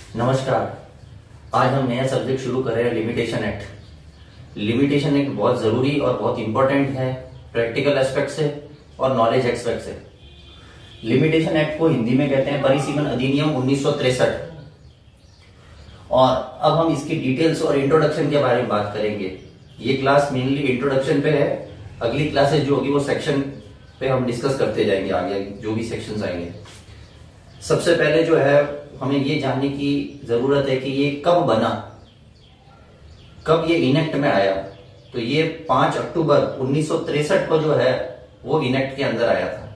नमस्कार। आज हम नया सब्जेक्ट शुरू कर रहे हैं लिमिटेशन एक्ट। लिमिटेशन एक्ट बहुत जरूरी और बहुत इंपॉर्टेंट है प्रैक्टिकल एस्पेक्ट से और नॉलेज एस्पेक्ट से। लिमिटेशन एक्ट को हिंदी में कहते हैं परिसीमन अधिनियम 1963। और अब हम इसकी डिटेल्स और इंट्रोडक्शन के बारे में बात करेंगे। ये क्लास मेनली इंट्रोडक्शन पे है, अगली क्लासेस जो होगी वो सेक्शन पे हम डिस्कस करते जाएंगे, आगे जो भी सेक्शंस आएंगे। सबसे पहले जो है हमें ये जानने की जरूरत है कि ये कब बना, कब ये इनेक्ट में आया। तो ये 5 अक्टूबर 1963 को जो है वो इनेक्ट के अंदर आया था।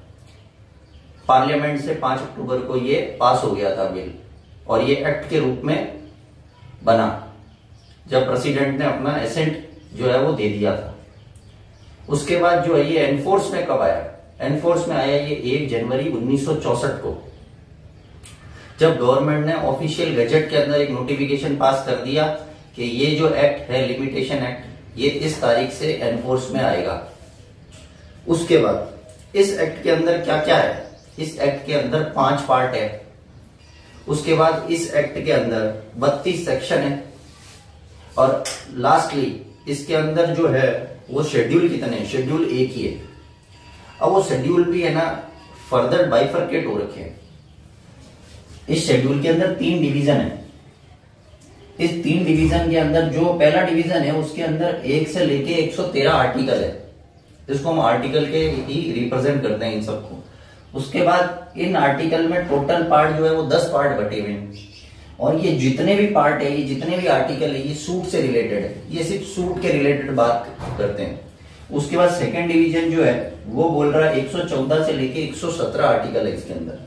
पार्लियामेंट से 5 अक्टूबर को ये पास हो गया था बिल, और ये एक्ट के रूप में बना जब प्रेसिडेंट ने अपना एसेंट जो है वो दे दिया था। उसके बाद जो है ये एनफोर्स में कब आया? एनफोर्स में आया ये 1 जनवरी 1964 को, जब गवर्नमेंट ने ऑफिशियल गजेट के अंदर एक नोटिफिकेशन पास कर दिया कि ये जो एक्ट है लिमिटेशन एक्ट, ये इस तारीख से एनफोर्स में आएगा। उसके बाद इस एक्ट के अंदर क्या क्या है? इस एक्ट के अंदर 5 पार्ट है। उसके बाद इस एक्ट के अंदर 32 सेक्शन है, और लास्टली इसके अंदर जो है वो शेड्यूल कितने हैं? शेड्यूल 1 ही है। अब वो शेड्यूल भी है ना फर्दर बाइफरकेट हो रखे हैं। इस शेड्यूल के अंदर 3 डिवीजन है। इस 3 डिवीजन के अंदर जो पहला डिवीजन है उसके अंदर 1 से लेके 113 आर्टिकल है, जिसको हम आर्टिकल के ही रिप्रेजेंट करते हैं इन सबको। उसके बाद इन आर्टिकल में टोटल पार्ट जो है वो 10 पार्ट बटे हुए हैं, और ये जितने भी पार्ट है, ये जितने भी आर्टिकल है, ये सूट से रिलेटेड है। ये सिर्फ सूट के रिलेटेड बात करते हैं। उसके बाद सेकेंड डिवीजन जो है वो बोल रहा है 114 से लेके 117 आर्टिकल है इसके अंदर।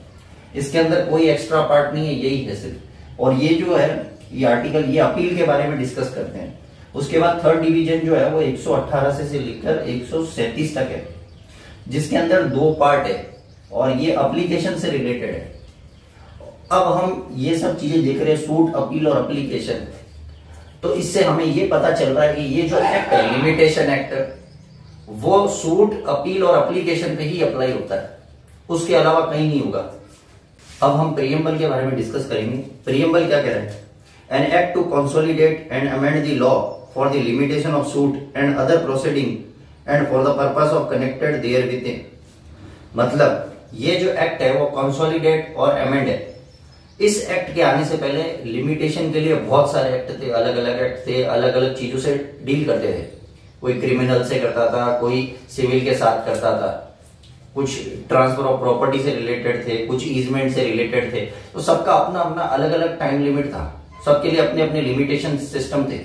इसके अंदर कोई एक्स्ट्रा पार्ट नहीं है, यही है सिर्फ। और ये जो है ये आर्टिकल, ये अपील के बारे में डिस्कस करते हैं। उसके बाद थर्ड डिवीजन जो है वो 118 से लेकर 137 तक है, जिसके अंदर 2 पार्ट है, और ये एप्लीकेशन से रिलेटेड है। अब हम ये सब चीजें देख रहे हैं, सूट, अपील और एप्लीकेशन। तो इससे हमें ये पता चल रहा है कि ये जो एक्ट है लिमिटेशन एक्ट, वो सूट, अपील और एप्लीकेशन पे ही अप्लाई होता है, उसके अलावा कहीं नहीं होगा। अब हम प्रीएम्बल के बारे में डिस्कस करेंगे। प्रीएम्बल क्या कह रहा है? An act to consolidate and amend the law for the limitation of suit and other proceeding and for the purpose of connected therewith. मतलब ये जो एक्ट है वो कंसोलिडेट और अमेंड है। इस एक्ट के आने से पहले लिमिटेशन के लिए बहुत सारे एक्ट थे, अलग अलग एक्ट थे, अलग अलग चीजों से डील करते थे। कोई क्रिमिनल से करता था, कोई सिविल के साथ करता था, कुछ ट्रांसफर ऑफ प्रॉपर्टी से रिलेटेड थे, कुछ ईजमेंट से रिलेटेड थे। तो सबका अपना अपना अलग अलग टाइम लिमिट था, सबके लिए अपने अपने लिमिटेशन सिस्टम थे।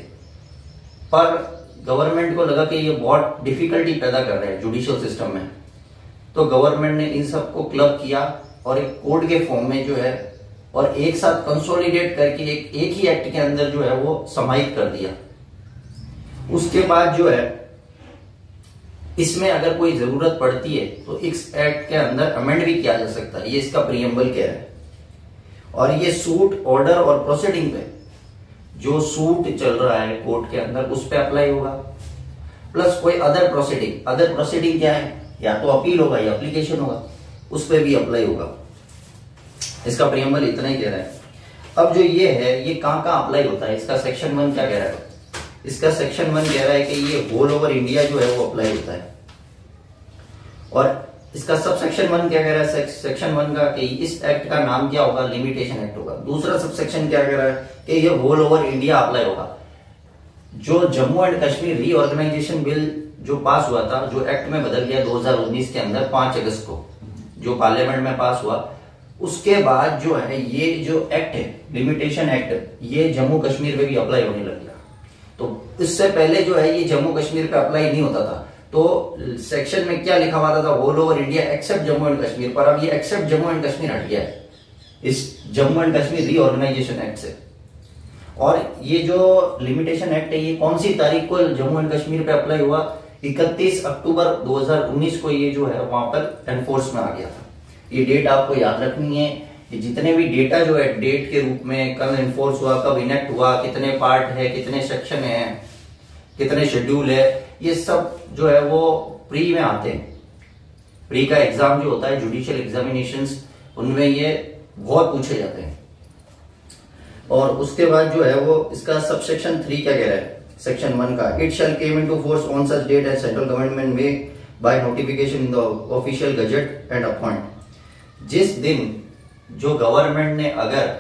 पर गवर्नमेंट को लगा कि ये बहुत डिफिकल्टी पैदा कर रहे हैं जुडिशियल सिस्टम में, तो गवर्नमेंट ने इन सबको क्लब किया और एक कोड के फॉर्म में जो है, और एक साथ कंसोलिडेट करके एक ही एक्ट के अंदर जो है वो समाहित कर दिया। उसके बाद जो है इसमें अगर कोई जरूरत पड़ती है तो इस एक्ट के अंदर अमेंड भी किया जा सकता है। ये इसका प्रीएम्बल कह रहा है। और ये सूट, ऑर्डर और प्रोसीडिंग पे, जो सूट चल रहा है कोर्ट के अंदर, उस पे अप्लाई होगा। प्लस कोई अदर प्रोसीडिंग, अदर प्रोसीडिंग क्या है? या तो अपील होगा या एप्लीकेशन होगा, उस पर भी अप्लाई होगा। इसका प्रीएम्बल इतना ही कह रहा है। अब जो ये है ये कहां कहां अप्लाई होता है? इसका सेक्शन 1 क्या कह रहा है? इसका सेक्शन 1 कह रहा है कि ये ऑल ओवर इंडिया जो है वो अप्लाई होता है। और इसका सब सेक्शन 1 क्या कह रहा है? सेक्शन 1 का कि इस एक्ट का नाम क्या होगा? लिमिटेशन एक्ट होगा। दूसरा सब सेक्शन क्या कह रहा है? कि ये ऑल ओवर इंडिया अप्लाई होगा। जो Jammu and Kashmir reorganisation bill जो पास हुआ था, जो एक्ट में बदल गया 2019 के अंदर 5 अगस्त को, जो पार्लियामेंट में पास हुआ, उसके बाद जो है ये जो एक्ट है लिमिटेशन एक्ट, ये जम्मू कश्मीर पे भी अप्लाई होने लग गया। तो इससे पहले जो है ये जम्मू कश्मीर पे अप्लाई नहीं होता था। तो सेक्शन में क्या लिखा हुआ था? All over India accept Jammu and Kashmir. पर अब ये एक्सेप्ट जम्मू एंड कश्मीर हट गया है इस Jammu and Kashmir reorganisation act से। और ये जो लिमिटेशन एक्ट है ये कौन सी तारीख को जम्मू एंड कश्मीर पे अप्लाई हुआ? 31 अक्टूबर 2019 को ये जो है वहां पर एनफोर्स में आ गया था। ये डेट आपको याद रखनी है। ये जितने भी डेटा जो है डेट के रूप में, कब एनफोर्स हुआ, कब इनेक्ट हुआ, कितने पार्ट है, कितने सेक्शन है, कितने शेड्यूल है, ये सब जो है वो प्री में आते हैं। प्री का एग्जाम जो होता है जुडिशियल एग्जामिनेशंस, उनमें ये बहुत पूछे जाते हैं। और उसके बाद जो है वो इसका सबसेक्शन 3 क्या कह रहा है, सेक्शन 1 का, it shall came into force on such date as central government में by notification in the official gazette and appoint. जिस दिन जो गवर्नमेंट ने अगर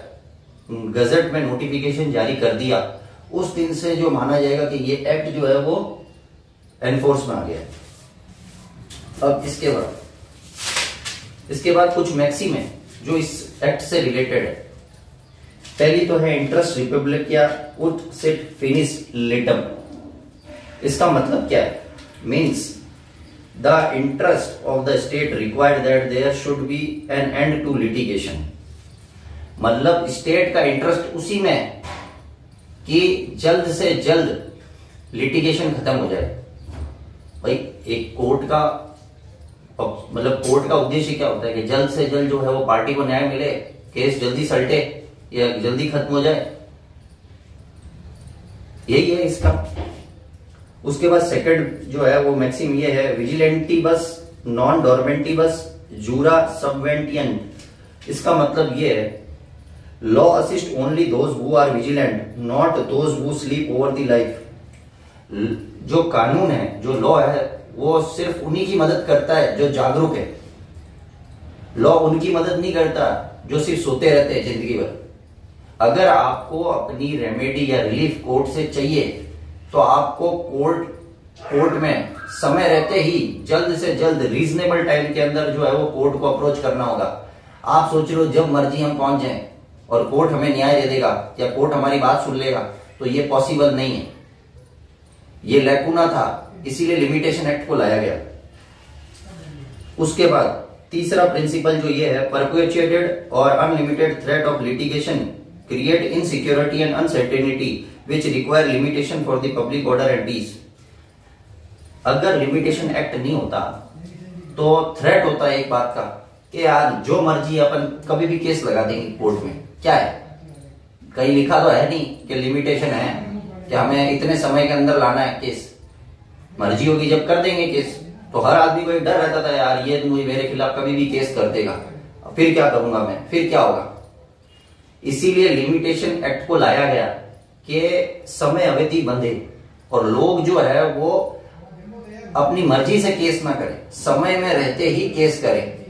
गजट में नोटिफिकेशन जारी कर दिया, उस दिन से जो माना जाएगा कि ये एक्ट जो है वो एनफोर्स में आ गया। अब इसके बाद कुछ मैक्सिम है जो इस एक्ट से रिलेटेड है। पहली तो है इंटरेस्ट रिपब्लिकिया उट सिट फिनिस लिटम। इसका मतलब क्या है? Means the interest of the state required that there should be an end to litigation. मतलब स्टेट का इंटरेस्ट उसी में है कि जल्द से जल्द लिटिगेशन खत्म हो जाए। भाई एक कोर्ट का मतलब कोर्ट का उद्देश्य क्या होता है कि जल्द से जल्द जो है वो पार्टी को न्याय मिले, केस जल्दी सलटे या जल्दी खत्म हो जाए, यही है इसका। उसके बाद सेकंड जो है वो मैक्सिम ये है, विजिलेंटीबस नॉन डोरमेंटीबस जूरा सबवेंटियन। इसका मतलब ये है, law assist only those who are vigilant not those who sleep over the life. जो कानून है, जो लॉ है, वो सिर्फ उन्हीं की मदद करता है जो जागरूक है। लॉ उनकी मदद नहीं करता जो सिर्फ सोते रहते हैं जिंदगी भर। अगर आपको अपनी रेमेडी या रिलीफ कोर्ट से चाहिए तो आपको कोर्ट में समय रहते ही जल्द से जल्द रीजनेबल टाइम के अंदर जो है वो कोर्ट को अप्रोच करना होगा। आप सोच लो जब मर्जी हम पहुंच जाएं और कोर्ट हमें न्याय दे देगा या कोर्ट हमारी बात सुन लेगा, तो ये पॉसिबल नहीं है। ये लैकुना था, इसीलिए लिमिटेशन एक्ट को लाया गया। उसके बाद तीसरा प्रिंसिपल जो ये है, परपेचुएटेड और unlimited threat of litigation create insecurity and uncertainty which require limitation for the public order and peace. अगर लिमिटेशन एक्ट नहीं होता तो थ्रेट होता है एक बात का कि यार जो मर्जी अपन कभी भी केस लगा देंगे कोर्ट में। क्या है, कहीं लिखा तो है नहीं कि लिमिटेशन है कि हमें इतने समय के अंदर लाना है केस, मर्जी होगी जब कर देंगे केस। तो हर आदमी को एक डर रहता था, यार ये मुझे मेरे खिलाफ कभी भी केस कर देगा, फिर क्या करूंगा मैं, फिर क्या होगा। इसीलिए लिमिटेशन एक्ट को लाया गया कि समय अवधि बंधे और लोग जो है वो अपनी मर्जी से केस ना करें, समय में रहते ही केस करें,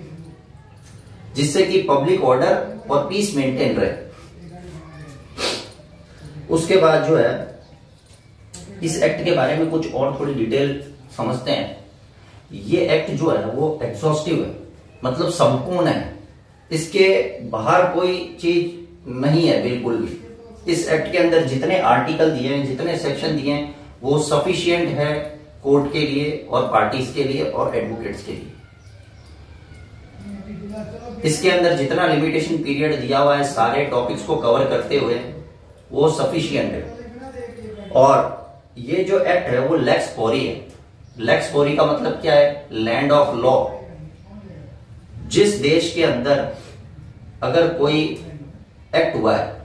जिससे कि पब्लिक ऑर्डर और पीस मेंटेन रहे। उसके बाद जो है इस एक्ट के बारे में कुछ और थोड़ी डिटेल समझते हैं। ये एक्ट जो है वो एग्जॉस्टिव है, मतलब संपूर्ण है, इसके बाहर कोई चीज नहीं है बिल्कुल भी। इस एक्ट के अंदर जितने आर्टिकल दिए हैं, जितने सेक्शन दिए हैं, वो सफिशिएंट है कोर्ट के लिए और पार्टीज के लिए और एडवोकेट्स के लिए। इसके अंदर जितना लिमिटेशन पीरियड दिया हुआ है सारे टॉपिक्स को कवर करते हुए, वो सफिशिएंट है। और ये जो एक्ट है वो लेक्स फोरी है। लेक्स फोरी का मतलब क्या है? Land of law. जिस देश के अंदर अगर कोई एक्ट हुआ है,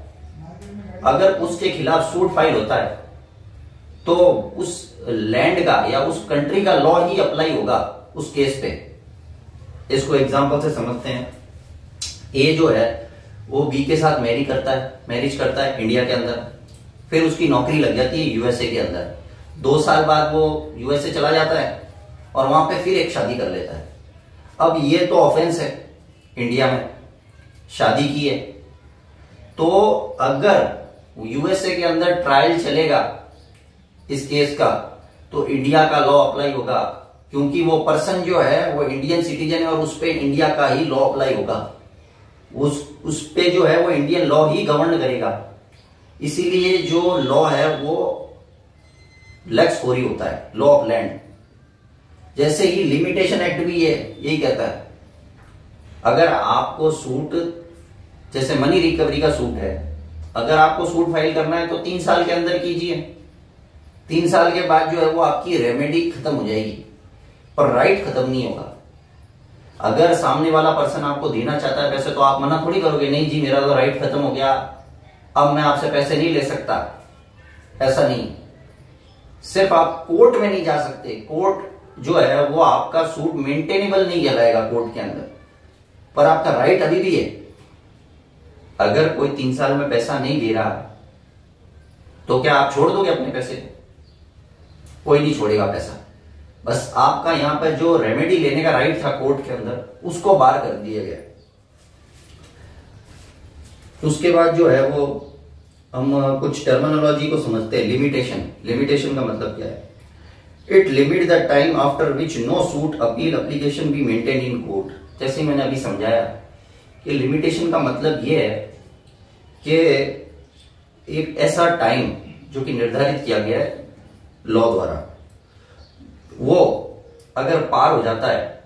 अगर उसके खिलाफ सूट फाइल होता है तो उस लैंड का या उस कंट्री का लॉ ही अप्लाई होगा उस केस पे। इसको एग्जांपल से समझते हैं। ए जो है वो बी के साथ मैरिज करता है इंडिया के अंदर, फिर उसकी नौकरी लग जाती है यूएसए के अंदर। 2 साल बाद वो यूएसए चला जाता है और वहां पे फिर एक शादी कर लेता है। अब ये तो ऑफेंस है, इंडिया में शादी की है, तो अगर यूएसए के अंदर ट्रायल चलेगा इस केस का तो इंडिया का लॉ अप्लाई होगा, क्योंकि वो पर्सन जो है वो इंडियन सिटीजन है और उस पे इंडिया का ही लॉ अप्लाई होगा। उस पे जो है वो इंडियन लॉ ही गवर्न करेगा। इसीलिए जो लॉ है वो लेक्स फोरी होता है, लॉ ऑफ लैंड। जैसे ही लिमिटेशन एक्ट भी है यही कहता है, अगर आपको सूट, जैसे मनी रिकवरी का सूट है, अगर आपको सूट फाइल करना है तो 3 साल के अंदर कीजिए। 3 साल के बाद जो है वो आपकी रेमेडी खत्म हो जाएगी, पर राइट खत्म नहीं होगा। अगर सामने वाला पर्सन आपको देना चाहता है पैसे तो आप मना थोड़ी करोगे, नहीं जी मेरा तो राइट खत्म हो गया, अब मैं आपसे पैसे नहीं ले सकता। ऐसा नहीं, सिर्फ आप कोर्ट में नहीं जा सकते। कोर्ट जो है वो आपका सूट मेंटेनेबल नहीं कहलाएगा कोर्ट के अंदर, पर आपका राइट अभी भी है। अगर कोई 3 साल में पैसा नहीं दे रहा तो क्या आप छोड़ दोगे अपने पैसे को? कोई नहीं छोड़ेगा पैसा। बस आपका यहां पर जो रेमेडी लेने का राइट था कोर्ट के अंदर, उसको बार कर दिया गया। उसके बाद जो है वो हम कुछ टर्मिनोलॉजी को समझते हैं। लिमिटेशन का मतलब क्या है? It limit the time after which no suit appeal application be maintain in court. जैसे मैंने अभी समझाया कि लिमिटेशन का मतलब यह है कि एक ऐसा टाइम जो कि निर्धारित किया गया है लॉ द्वारा, वो अगर पार हो जाता है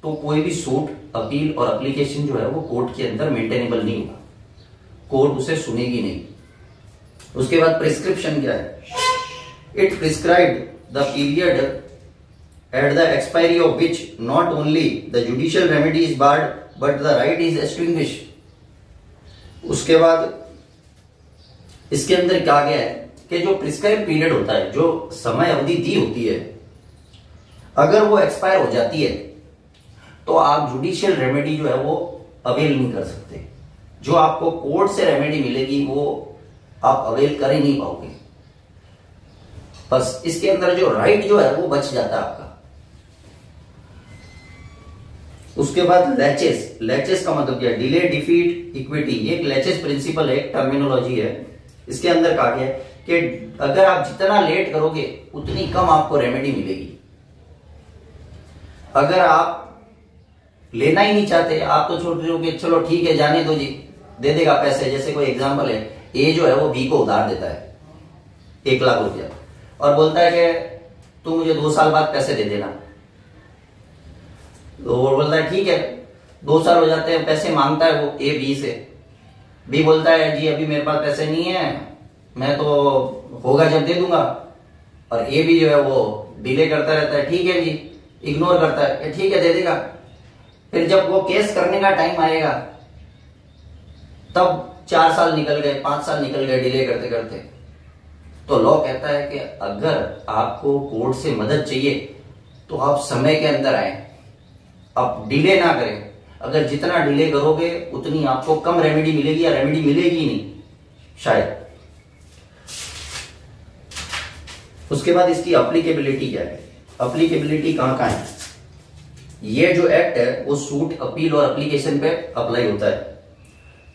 तो कोई भी सूट, अपील और एप्लीकेशन जो है वो कोर्ट के अंदर मेंटेनेबल नहीं होगा, कोर्ट उसे सुनेगी नहीं। उसके बाद प्रिस्क्रिप्शन क्या है? It prescribed the period at the expiry of which not only the judicial remedy is barred but the right is extinguished. उसके बाद इसके अंदर क्या गया है कि जो प्रिस्क्राइब पीरियड होता है, जो समय अवधि दी होती है, अगर वो एक्सपायर हो जाती है तो आप जुडिशियल रेमेडी जो है वो अवेल नहीं कर सकते। जो आपको कोर्ट से रेमेडी मिलेगी वो आप अवेल कर ही नहीं पाओगे। बस इसके अंदर जो राइट जो है वो बच जाता है आपका। उसके बाद लैचेस का मतलब क्या है? Delay, defeat, equity. ये एक लैचेस प्रिंसिपल है, एक टर्मिनोलॉजी है। इसके अंदर कहा गया है कि अगर आप जितना लेट करोगे उतनी कम आपको रेमेडी मिलेगी। अगर आप लेना ही नहीं चाहते, आप तो छोड़ रहे चलो ठीक है जाने दो जी, दे देगा पैसे। जैसे कोई एग्जांपल है, ए जो है वो बी को उधार देता है 1 लाख रुपया और बोलता है कि तू मुझे 2 साल बाद पैसे दे देना। तो वो बोलता है ठीक है, 2 साल हो जाते हैं, पैसे मांगता है वो ए बी से। बी बोलता है जी अभी मेरे पास पैसे नहीं है, मैं तो होगा जब दे दूंगा। और ए बी जो है वो डिले करता रहता है, ठीक है जी, इग्नोर करता है, ठीक है दे देगा। फिर जब वो केस करने का टाइम आएगा तब 4 साल निकल गए, 5 साल निकल गए डिले करते करते। तो लॉ कहता है कि अगर आपको कोर्ट से मदद चाहिए तो आप समय के अंदर आए, आप डिले ना करें। अगर जितना डिले करोगे उतनी आपको कम रेमेडी मिलेगी या रेमेडी मिलेगी नहीं शायद। उसके बाद इसकी अप्लीकेबिलिटी क्या है? अप्लीकेबिलिटी कहां है? ये जो एक्ट है वो सूट, अपील और एप्लीकेशन पे अप्लाई होता है।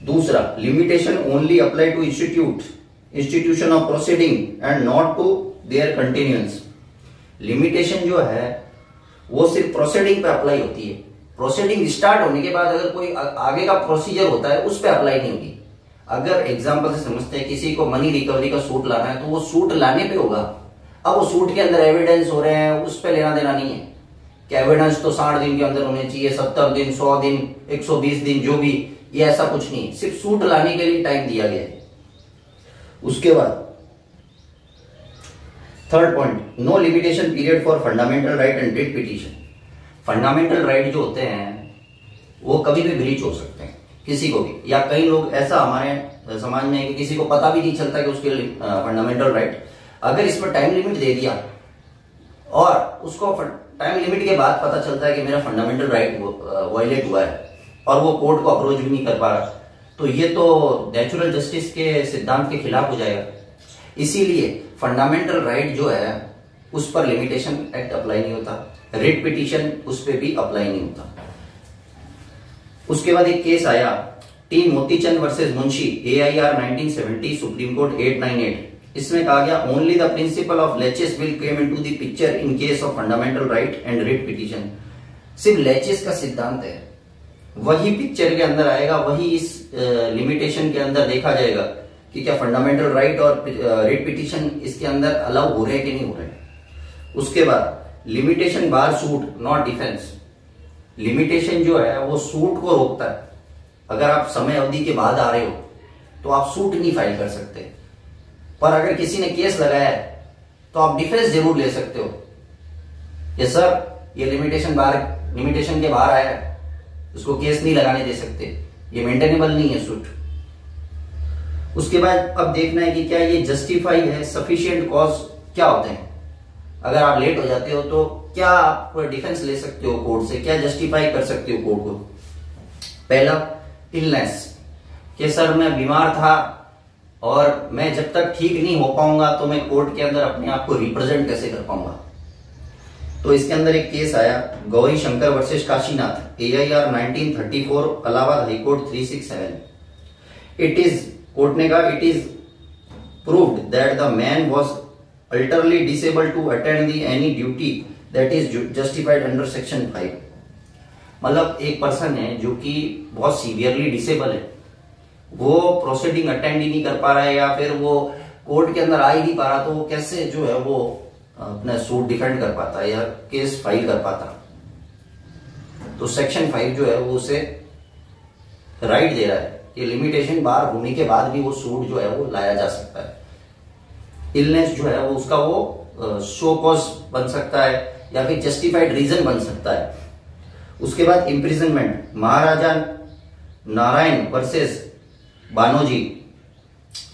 दूसरा, limitation only apply to institution of proceeding and not to their continuance. Limitation जो है वो सिर्फ प्रोसीडिंग पे अप्लाई होती है। प्रोसीडिंग स्टार्ट होने के बाद अगर कोई आगे का प्रोसीजर होता है उस पर अप्लाई नहीं होगी। अगर एग्जांपल से समझते हैं किसी को मनी रिकवरी का सूट लाना है तो वो सूट लाने पे होगा। अब वो सूट के अंदर एविडेंस हो रहे हैं, उस पर लेना देना नहीं है कि एविडेंस तो 60 दिन के अंदर होने चाहिए, 70 दिन, 100 दिन, 120 दिन, जो भी, ये ऐसा कुछ नहीं। सिर्फ सूट लाने के लिए टाइम दिया गया है। उसके बाद third point, no limitation period for fundamental right and writ petition. Fundamental right जो होते हैं वो कभी भी ब्रीच हो सकते हैं किसी को भी, या कई लोग ऐसा हमारे समाज में है कि किसी को पता भी नहीं चलता कि उसके फंडामेंटल राइट, अगर इसमें टाइम लिमिट दे दिया और उसको टाइम लिमिट के बाद पता चलता है कि मेरा फंडामेंटल राइट वायलेट हुआ है और वो कोर्ट को अप्रोच भी नहीं कर पा रहा, तो ये तो नेचुरल जस्टिस के सिद्धांत के खिलाफ हो जाएगा। इसीलिए फंडामेंटल राइट जो है उस पर लिमिटेशन एक्ट अप्लाई नहीं होता, रिट पिटीशन उस पर भी अप्लाई नहीं होता। उसके बाद एक केस आया, T Motichand versus Munshi, AIR 1970, supreme court 898। इसमें कहा गया only the principle of लेचेस will come into the picture in case of fundamental right and writ petition. सिर्फ लेचेस का सिद्धांत है, वही पिक्चर के अंदर आएगा, वही इस लिमिटेशन के अंदर देखा जाएगा कि क्या फंडामेंटल राइट और रिट पिटीशन इसके अंदर अलाउ हो रहे हैं कि नहीं हो रहे हैं। उसके बाद limitation bar suit not defence. Limitation जो है वो सूट को रोकता है। अगर आप समय अवधि के बाद आ रहे हो तो आप सूट नहीं फाइल कर सकते, पर अगर किसी ने केस लगाया है तो आप डिफेंस जरूर ले सकते हो। ये सर ये लिमिटेशन के बाहर आया है, उसको केस नहीं लगाने दे सकते, ये मेंटेनेबल नहीं है सूट। उसके बाद अब देखना है कि क्या ये जस्टिफाई है, सफिशिएंट कॉज क्या होते हैं। अगर आप लेट हो जाते हो तो क्या आप डिफेंस ले सकते हो कोर्ट से, क्या जस्टिफाई कर सकते हो कोर्ट को। पहला, इलनेस, कि सर मैं बीमार था और मैं जब तक ठीक नहीं हो पाऊंगा तो मैं कोर्ट के अंदर अपने आप को रिप्रेजेंट कैसे कर पाऊंगा। तो इसके अंदर एक केस आया, Gauri Shankar versus Kashinath, AIR 1934, Allahabad high court 367। It is, court ने कहा, it is proved that the man was utterly disable to attend the any duty that is justified under section 5। मतलब एक पर्सन है जो कि बहुत सीवियरली डिसेबल है, वो प्रोसीडिंग अटेंड ही नहीं कर पा रहा है या फिर वो कोर्ट के अंदर आ ही नहीं पा रहा, तो वो कैसे जो है वो अपना सूट डिफेंड कर पाता है या केस फाइल कर पाता। तो सेक्शन 5 जो है वो उसे राइट दे रहा है कि लिमिटेशन बाहर होने के बाद भी वो सूट जो है वो लाया जा सकता है। इलनेस जो है वो उसका वो शो कॉज बन सकता है या फिर जस्टिफाइड रीजन बन सकता है। उसके बाद इम्प्रिजनमेंट, महाराजा नारायण वर्सेस बानोजी,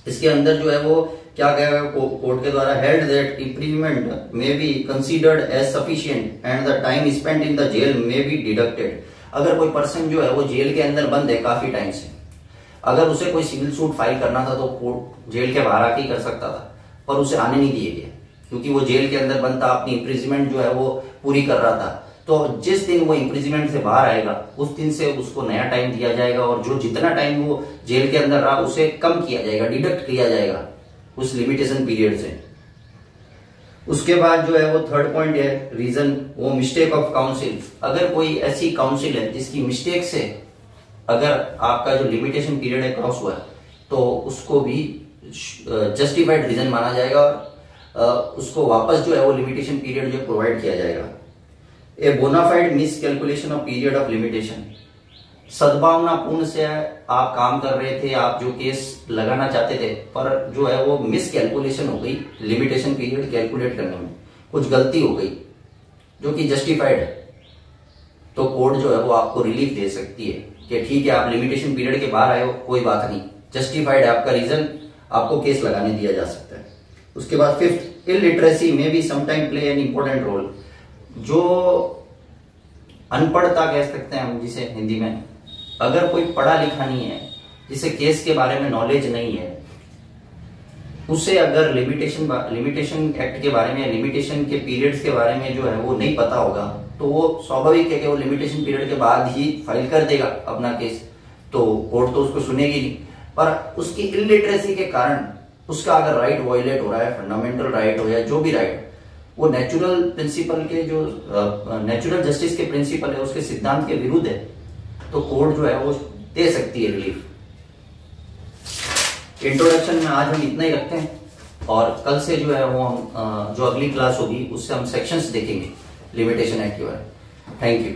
इसके अंदर जो है वो क्या कहेगा कोर्ट के द्वारा, held that imprisonment may be considered as sufficient and the time spent in the jail may be deducted. अगर कोई पर्सन जो है वो जेल के अंदर बंद है काफी टाइम से, अगर उसे कोई सिविल सूट फाइल करना था तो कोर्ट जेल के बाहर आके ही कर सकता था, पर उसे आने नहीं दिए गए क्योंकि वो जेल के अंदर बंद था, अपनी इम्प्रिजमेंट जो है वो पूरी कर रहा था। तो जिस दिन वो इम्प्रिजमेंट से बाहर आएगा उस दिन से उसको नया टाइम दिया जाएगा और जो जितना टाइम वो जेल के अंदर रहा उसे कम किया जाएगा, डिडक्ट किया जाएगा उस लिमिटेशन पीरियड से। उसके बाद जो है वो थर्ड पॉइंट है रीजन, वो मिस्टेक ऑफ काउंसिल। अगर कोई ऐसी काउंसिल है जिसकी मिस्टेक से अगर आपका जो लिमिटेशन पीरियड है क्रॉस हुआ है तो उसको भी जस्टिफाइड रीजन माना जाएगा और उसको वापस जो है वो लिमिटेशन पीरियड जो प्रोवाइड किया जाएगा। A bona fide miscalculation of period of limitation, सद्भावनापूर्ण से आप काम कर रहे थे, आप जो केस लगाना चाहते थे, पर जो है वो मिस कैलकुलेशन हो गई, लिमिटेशन पीरियड कैलकुलेट करने में कुछ गलती हो गई जो कि जस्टिफाइड है, तो कोर्ट जो है वो आपको रिलीफ दे सकती है कि ठीक है आप लिमिटेशन पीरियड के बाहर आए हो, कोई बात नहीं, जस्टिफाइड है आपका रीजन, आपको केस लगाने दिया जा सकता है। उसके बाद फिफ्थ, इलिटरेसी में भी sometime play an important role. जो अनपढ़ता कह सकते हैं हम जिसे हिंदी में, अगर कोई पढ़ा लिखा नहीं है, जिसे केस के बारे में नॉलेज नहीं है, उसे अगर लिमिटेशन एक्ट के बारे में, लिमिटेशन के पीरियड्स के बारे में जो है वो नहीं पता होगा, तो वो स्वाभाविक है कि वो लिमिटेशन पीरियड के बाद ही फाइल कर देगा अपना केस, तो कोर्ट तो उसको सुनेगी नहीं। पर उसकी इलिटरेसी के कारण उसका अगर राइट वायलेट हो रहा है, फंडामेंटल राइट हो या जो भी राइट, वो नेचुरल प्रिंसिपल के जो नेचुरल जस्टिस के प्रिंसिपल है उसके सिद्धांत के विरुद्ध है, तो कोर्ट जो है वो दे सकती है रिलीफ। इंट्रोडक्शन में आज हम इतना ही रखते हैं और कल से जो है वो हम जो अगली क्लास होगी उससे हम सेक्शंस देखेंगे लिमिटेशन एक्ट के बारे में। Thank you.